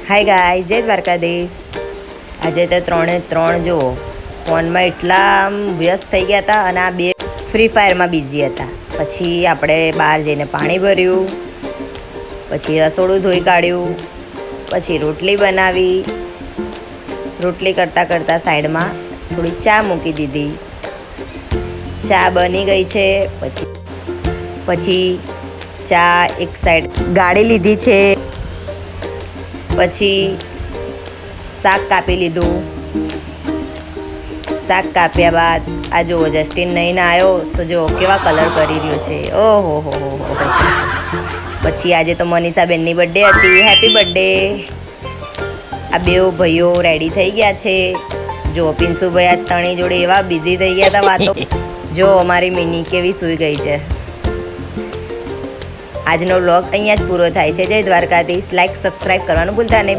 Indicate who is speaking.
Speaker 1: Hi guys, જય દ્વારકાધીશ। આજે તો 3 જુઓ ફોનમાં એટલા વ્યસ્ત થઈ ગયા હતા અને આ બે ફ્રી ફાયરમાં બિઝી હતા। પછી આપણે બહાર જઈને પાણી ભર્યું, પછી રસોડું ધોઈ કાઢ્યું, પછી રોટલી બનાવી। રોટલી કરતાં કરતાં સાઈડમાં થોડી ચા મૂકી દીધી। ચા બની ગઈ છે। પછી ચા એક સાઈડ ગાળી લીધી છે। પછી શાક કાપી લીધું। શાક કાપ્યા બાદ આ જુઓ જસ્ટિન નહીં આવ્યો તો જો કેવા કલર કરી રહ્યો છે। ઓહો હો હો હો। પછી આજે તો મનીષાબેનની બર્થડે હતી, હેપી બર્થડે। આ બે ભાઈઓ રેડી થઈ ગયા છે। જો પિન્સુભાઈ આ ત્રણેય જોડે એવા બિઝી થઈ ગયા હતા વાતો। જો અમારી મિની કેવી સૂઈ ગઈ છે। આજનો વ્લોગ અહીંયા જ પૂરો થાય છે। જય દ્વારકાધીશ। લાઈક સબસ્ક્રાઈબ કરવાનું ભૂલતા નહીં।